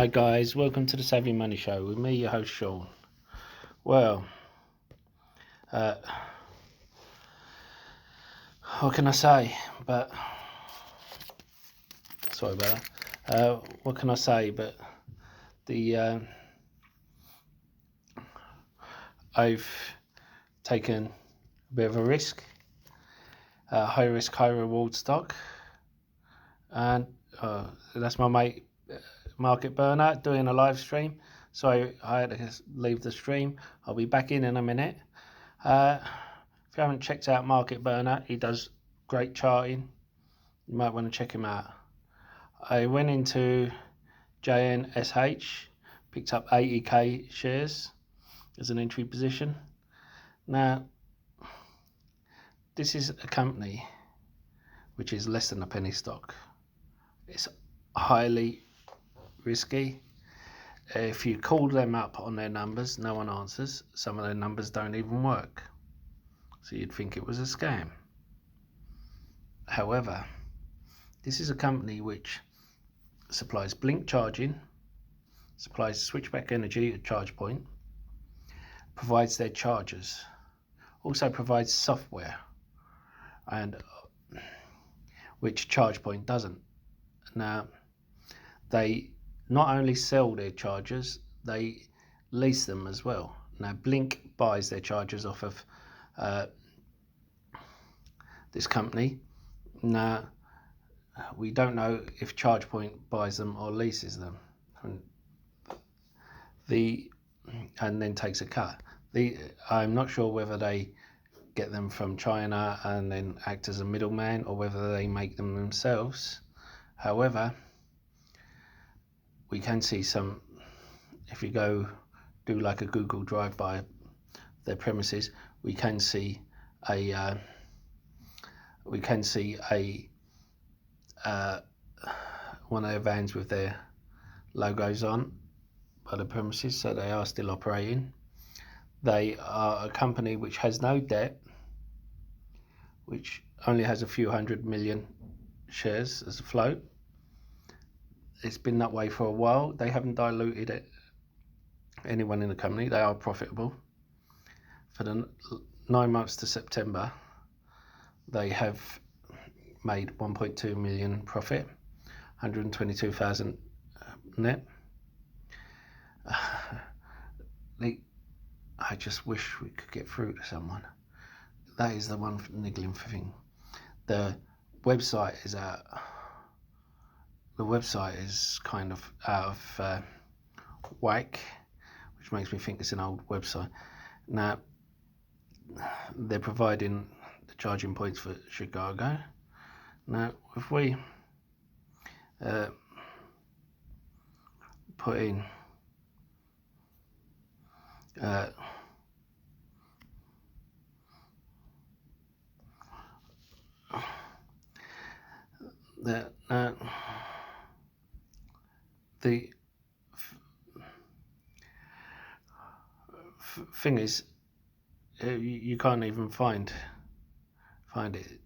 Hi guys, welcome to the Savvy Money Show with me, your host Sean. Well, what can I say? But sorry about that. What can I say? But the I've taken a bit of a risk, high risk, high reward stock, and that's my mate Market Burner doing a live stream. So I had to leave the stream. I'll be back in a minute. If you haven't checked out Market Burner, he does great charting. You might want to check him out. I went into jsnh, picked up 80k shares as an entry position. Now, this is a company which is less than a penny stock. It's highly risky. If you call them up on their numbers, no one answers. Some of their numbers don't even work. So you'd think it was a scam. However, this is a company which supplies blink charging, supplies switchback energy at chargepoint, provides their chargers, also provides software, and which chargepoint doesn't. Now, they not only sell their chargers, they lease them as well. Now, Blink buys their chargers off of this company. Now, we don't know if ChargePoint buys them or leases them, and then takes a cut. I'm not sure whether they get them from China and then act as a middleman, or whether they make them themselves. However, we can see some, if you go do like a Google drive-by their premises, we can see a one of their vans with their logos on by the premises, so they are still operating. They are a company which has no debt, which only has a few 100 million shares as a float. It's been that way for a while. They haven't diluted anyone in the company. They are profitable. For the 9 months to September, they have made 1.2 million profit, 122,000 net. I just wish we could get through to someone. That is the one niggling thing. The website is kind of out of whack, which makes me think it's an old website. Now, they're providing the charging points for Chicago. Now, if we put in the thing is, you can't even find it,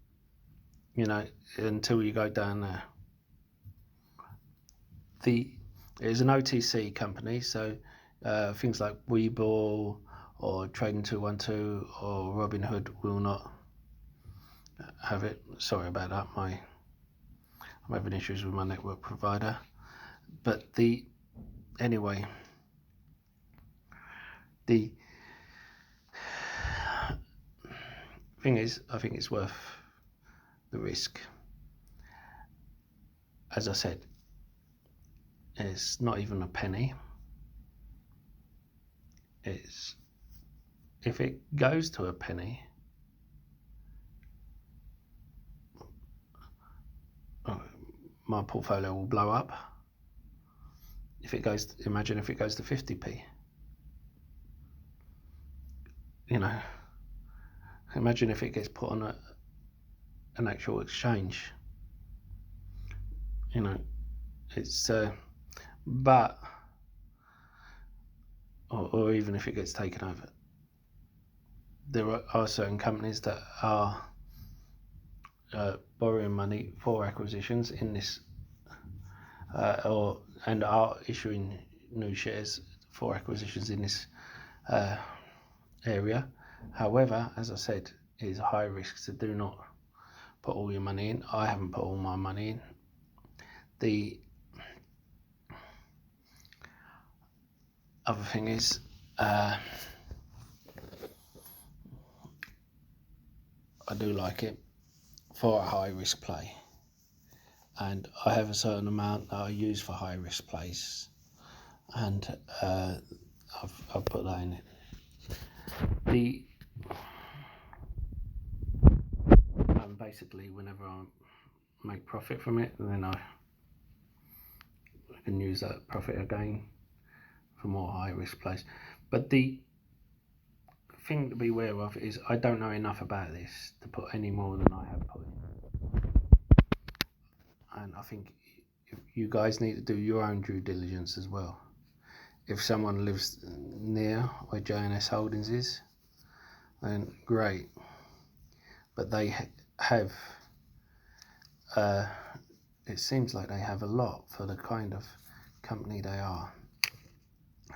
until you go down there. It is an OTC company, so things like Webull or Trading 212 or Robinhood will not have it. Sorry about that. I'm having issues with my network provider. But anyway, the thing is, I think it's worth the risk. As I said, it's not even a penny. If it goes to a penny, my portfolio will blow up. Imagine if it goes to 50p. Imagine if it gets put on an actual exchange. It's but or even if it gets taken over. There are certain companies that are borrowing money for acquisitions in this and are issuing new shares for acquisitions in this area. However, as I said, it is high risk, so do not put all your money in. I haven't put all my money in. The other thing is, I do like it for a high risk play, and I have a certain amount that I use for high risk plays, and I've put that in it. Basically, whenever I make profit from it, then I can use that profit again for more high risk plays. But the thing to be aware of is I don't know enough about this to put any more than I have put in, and I think you guys need to do your own due diligence as well. If someone lives near where JNS Holdings is, then great, but they have it seems like they have a lot for the kind of company they are,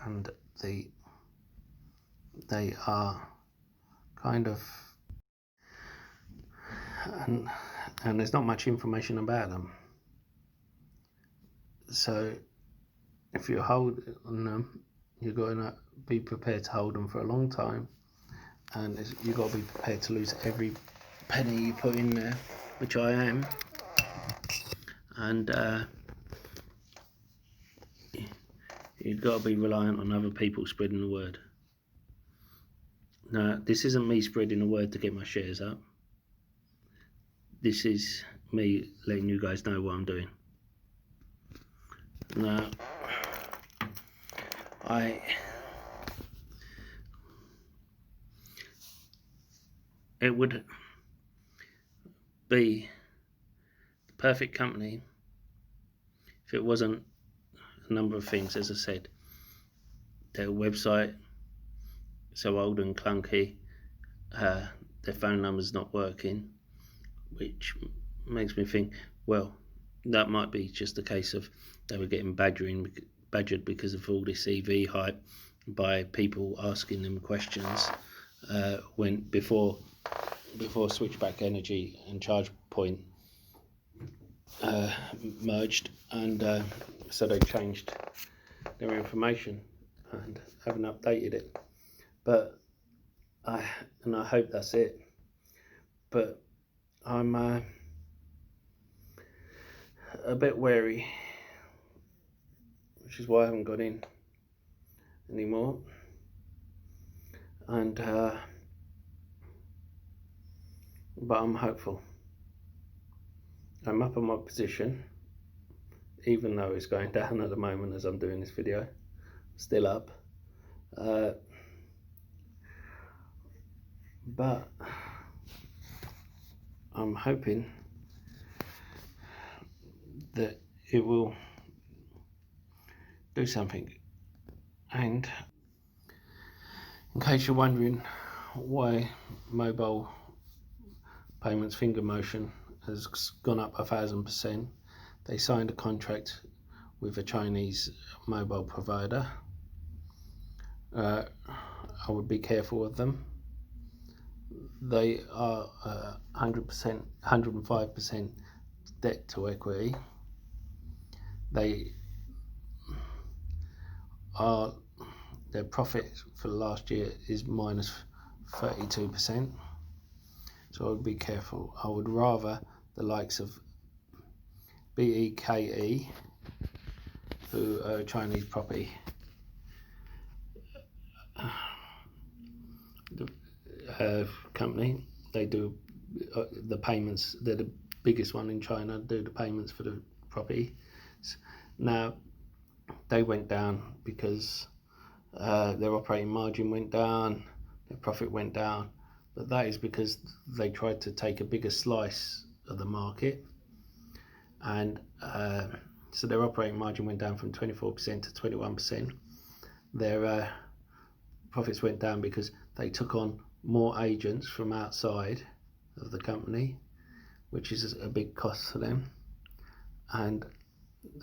and they are kind of, and there's not much information about them. So if you hold on them, you're going to be prepared to hold them for a long time, and you've got to be prepared to lose every penny you put in there, which I am. And you've got to be reliant on other people spreading the word. Now, this isn't me spreading the word to get my shares up. This is me letting you guys know what I'm doing. Now, it would be the perfect company if it wasn't a number of things. As I said, their website so old and clunky, their phone number's not working, which makes me think, well, that might be just a case of they were getting badgered because of all this EV hype by people asking them questions when before Switchback Energy and ChargePoint merged, and so they changed their information and haven't updated it. But I hope that's it. But I'm a bit wary, which is why I haven't got in anymore. And but I'm hopeful. I'm up on my position, even though it's going down at the moment as I'm doing this video. Still up. But I'm hoping that it will do something. And in case you're wondering why mobile payments finger motion has gone up 1,000%, they signed a contract with a Chinese mobile provider. I would be careful with them. They are 100%, 105% debt to equity. Their profit for last year is minus 32%. So I would be careful. I would rather the likes of Bke, who are a Chinese property company. They do the payments. They're the biggest one in China. Do the payments for the property. Now they went down because their operating margin went down, their profit went down, but that is because they tried to take a bigger slice of the market, and so their operating margin went down from 24% to 21%. Their profits went down because they took on more agents from outside of the company, which is a big cost for them, and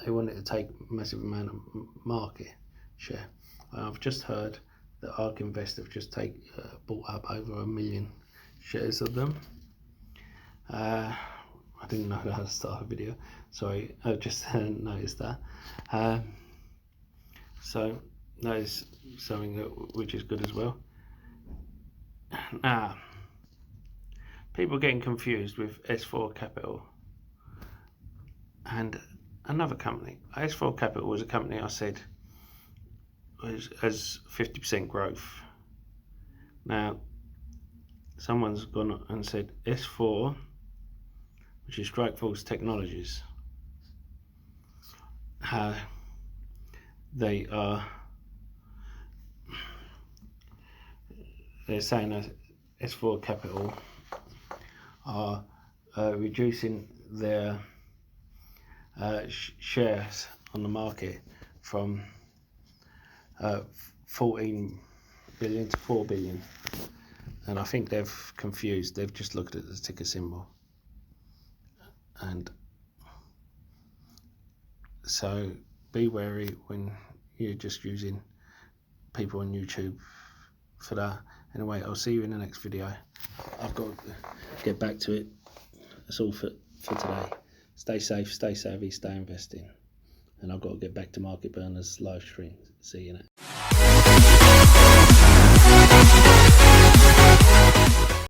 they want it to take a massive amount of market share. I've just heard that ARK Invest have just bought up over 1 million shares of them. I didn't know how to start a video, sorry, I just noticed that. So that is something which is good as well. Now, people are getting confused with S4 Capital and another company. S4 Capital was a company I said has 50% growth. Now, someone's gone and said S4, which is Strikeforce Technologies, they're saying that S4 Capital are reducing their shares on the market from 14 billion to 4 billion, and I think they've confused. They've just looked at the ticker symbol, and so be wary when you're just using people on YouTube for that. Anyway, I'll see you in the next video. I've got to get back to it. That's all for today. Stay safe, stay savvy, stay investing. And I've got to get back to Market Burners live stream. See you next.